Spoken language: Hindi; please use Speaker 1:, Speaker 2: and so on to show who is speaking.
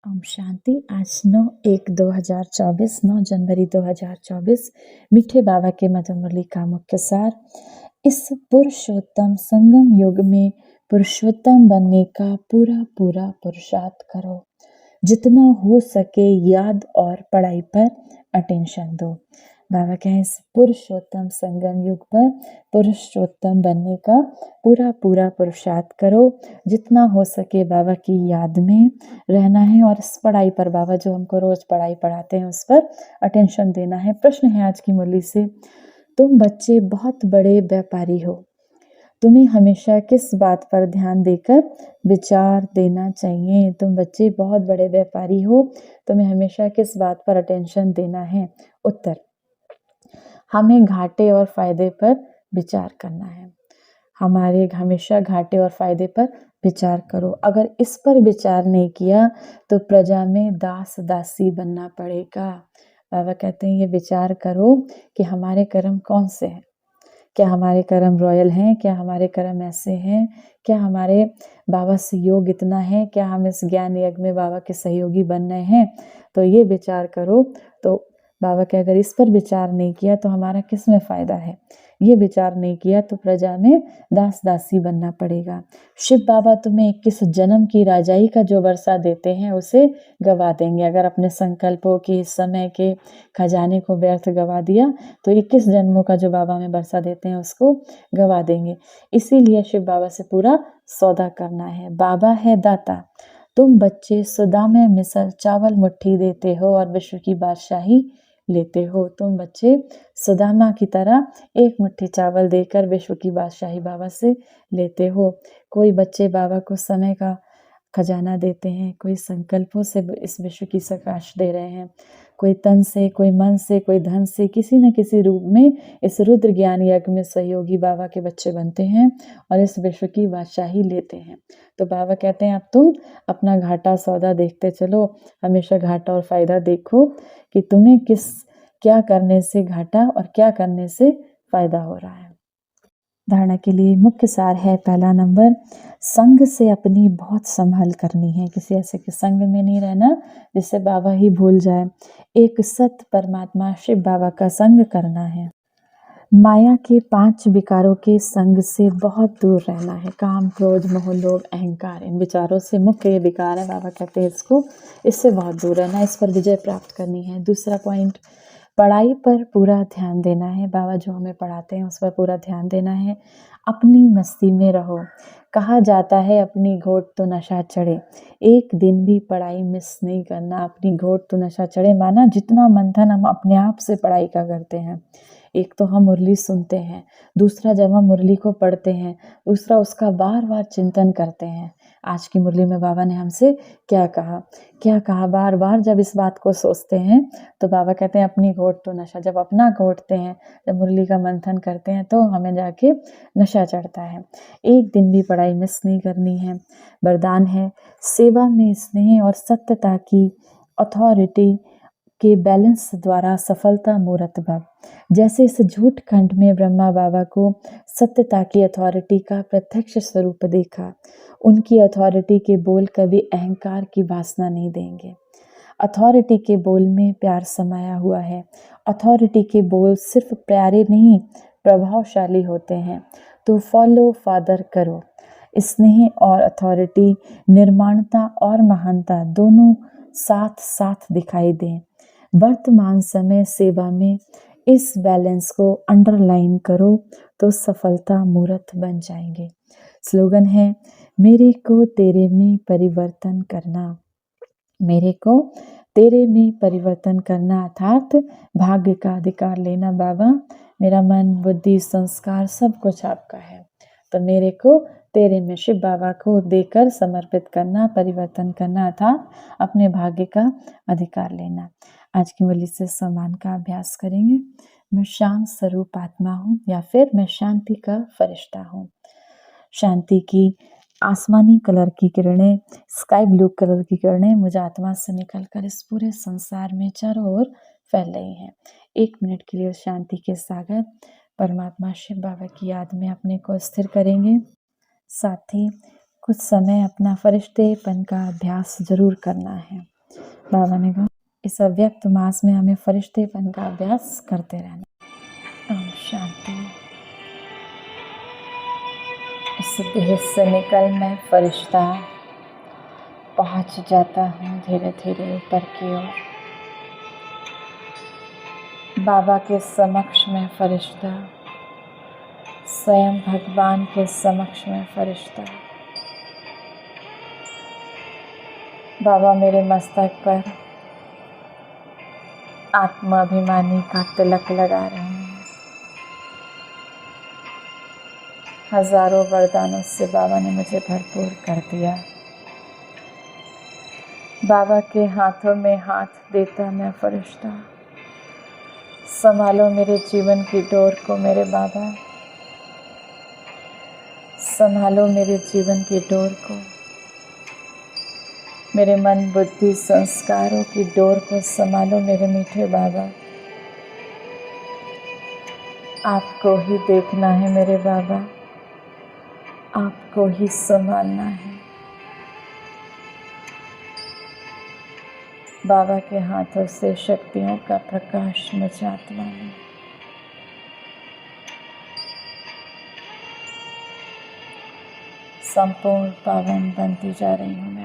Speaker 1: ओम शांति। आज 9/1/2024 9 जनवरी 2024 मीठे बाबा के मधुर मुरली का मुख्य सार। इस पुरुषोत्तम संगम युग में पुरुषोत्तम बनने का पूरा पूरा पुरुषार्थ करो। जितना हो सके याद और पढ़ाई पर अटेंशन दो। बाबा कहें इस पुरुषोत्तम संगम युग पर पुरुषोत्तम बनने का पूरा पूरा पुरुषार्थ करो। जितना हो सके बाबा की याद में रहना है और इस पढ़ाई पर बाबा जो हमको रोज पढ़ाई पढ़ाते हैं उस पर अटेंशन देना है। प्रश्न है आज की मुरली से, तुम बच्चे बहुत बड़े व्यापारी हो, तुम्हें हमेशा किस बात पर ध्यान देकर विचार देना चाहिए। तुम बच्चे बहुत बड़े व्यापारी हो, तुम्हें हमेशा किस बात पर अटेंशन देना है। उत्तर, हमें घाटे और फायदे पर विचार करना है। हमारे हमेशा घाटे और फायदे पर विचार करो। अगर इस पर विचार नहीं किया तो प्रजा में दास दासी बनना पड़ेगा। बाबा कहते हैं ये विचार करो कि हमारे कर्म कौन से हैं। क्या हमारे कर्म रॉयल हैं? क्या हमारे कर्म ऐसे हैं? क्या हमारे बाबा से योग इतना है? क्या हम इस ज्ञान यज्ञ में बाबा के सहयोगी बन रहे हैं? तो ये विचार करो। तो बाबा के अगर इस पर विचार नहीं किया तो हमारा किस में फ़ायदा है। ये विचार नहीं किया तो प्रजा में दास दासी बनना पड़ेगा। शिव बाबा तुम्हें 21 जन्म की राजाई का जो वर्षा देते हैं उसे गवा देंगे। अगर अपने संकल्पों के समय के खजाने को व्यर्थ गवा दिया तो 21 जन्मों का जो बाबा में वर्षा देते हैं उसको गवा देंगे। इसीलिए शिव बाबा से पूरा सौदा करना है। बाबा है दाता, तुम बच्चे सुदा में मिसल चावल मुट्ठी देते हो और विश्व की बादशाही लेते हो। तुम बच्चे सुदामा की तरह एक मुट्ठी चावल देकर विश्व की बादशाही बाबा से लेते हो। कोई बच्चे बाबा को समय का खजाना देते हैं, कोई संकल्पों से इस विश्व की प्रकाश दे रहे हैं, कोई तन से, कोई मन से, कोई धन से, किसी न किसी रूप में इस रुद्र ज्ञान यज्ञ में सहयोगी बाबा के बच्चे बनते हैं और इस विश्व की बादशाही लेते हैं। तो बाबा कहते हैं अब तुम अपना घाटा सौदा देखते चलो। हमेशा घाटा और फायदा देखो कि तुम्हें क्या करने से घाटा और क्या करने से फायदा हो रहा है। धारणा के लिए मुख्य सार है, पहला नंबर, संग से अपनी बहुत संभाल करनी है। किसी ऐसे के संग में नहीं रहना जिससे बाबा ही भूल जाए। एक सत परमात्मा शिव बाबा का संग करना है। माया के 5 विकारों के संग से बहुत दूर रहना है। काम, क्रोध, मोह, लोभ, अहंकार, इन विचारों से मुख्य ये विकार है। बाबा कहते हैं इससे बहुत दूर रहना, इस पर विजय प्राप्त करनी है। दूसरा पॉइंट, पढ़ाई पर पूरा ध्यान देना है। बाबा जो हमें पढ़ाते हैं उस पर पूरा ध्यान देना है। अपनी मस्ती में रहो। कहा जाता है अपनी घोट तो नशा चढ़े। एक दिन भी पढ़ाई मिस नहीं करना। अपनी घोट तो नशा चढ़े माना जितना मंथन हम अपने आप से पढ़ाई का करते हैं। एक तो हम मुरली सुनते हैं, दूसरा जब हम मुरली को पढ़ते हैं, दूसरा उसका बार बार चिंतन करते हैं। आज की मुरली में बाबा ने हमसे क्या कहा बार बार जब इस बात को सोचते हैं तो बाबा कहते हैं अपनी घोट तो नशा। जब अपना घोटते हैं, जब मुरली का मंथन करते हैं तो हमें जाके नशा चढ़ता है। एक दिन भी पढ़ाई मिस नहीं करनी है। वरदान है, सेवा में स्नेह और सत्यता की अथॉरिटी के बैलेंस द्वारा सफलता मूर्त भव। जैसे इस झूठ खंड में ब्रह्मा बाबा को सत्यता की अथॉरिटी का प्रत्यक्ष स्वरूप देखा। उनकी अथॉरिटी के बोल कभी अहंकार की वासना नहीं देंगे। अथॉरिटी के बोल में प्यार समाया हुआ है। अथॉरिटी के बोल सिर्फ प्यारे नहीं प्रभावशाली होते हैं। तो फॉलो फादर करो। स्नेह और अथॉरिटी, निर्माणता और महानता दोनों साथ साथ दिखाई दें। वर्तमान समय सेवा में इस बैलेंस को अंडरलाइन करो तो सफलता मूर्त बन जाएंगे। स्लोगन है, मेरे को तेरे में परिवर्तन करना। मेरे को तेरे में परिवर्तन करना अर्थात भाग्य का अधिकार लेना। बाबा मेरा मन, बुद्धि, संस्कार सब कुछ आपका है, तो मेरे को तेरे में शिव बाबा को देकर समर्पित करना, परिवर्तन करना अर्थात अपने भाग्य का अधिकार लेना। आज की मुरली से सम्मान का अभ्यास करेंगे। मैं शांत स्वरूप आत्मा हूँ या फिर मैं शांति का फरिश्ता हूँ। शांति की आसमानी कलर की किरणें, स्काई ब्लू कलर की किरणें मुझे आत्मा से निकलकर इस पूरे संसार में चारों ओर फैल रही हैं। 1 मिनट के लिए शांति के सागर परमात्मा शिव बाबा की याद में अपने को स्थिर करेंगे। साथ ही कुछ समय अपना फरिश्तेपन का अभ्यास ज़रूर करना है। बाबा ने कहा इस अव्यक्त मास में हमें फरिश्तेपन का अभ्यास करते रहना। ओम शांति। इस देह से निकल मैं फरिश्ता पहुंच जाता हूँ धीरे धीरे ऊपर की ओर। बाबा के समक्ष में फरिश्ता, स्वयं भगवान के समक्ष में फरिश्ता। बाबा मेरे मस्तक पर आत्माभिमानी का तिलक लगा रहे हैं। हजारों वरदानों से बाबा ने मुझे भरपूर कर दिया। बाबा के हाथों में हाथ देता मैं फरिश्ता। संभालो मेरे जीवन की डोर को मेरे बाबा, संभालो मेरे जीवन की डोर को, मेरे मन बुद्धि संस्कारों की डोर को संभालो मेरे मीठे बाबा। आपको ही देखना है मेरे बाबा, आपको ही संभालना है। बाबा के हाथों से शक्तियों का प्रकाश मुझ आत्मा में। संपूर्ण पावन बनती जा रही हूँ।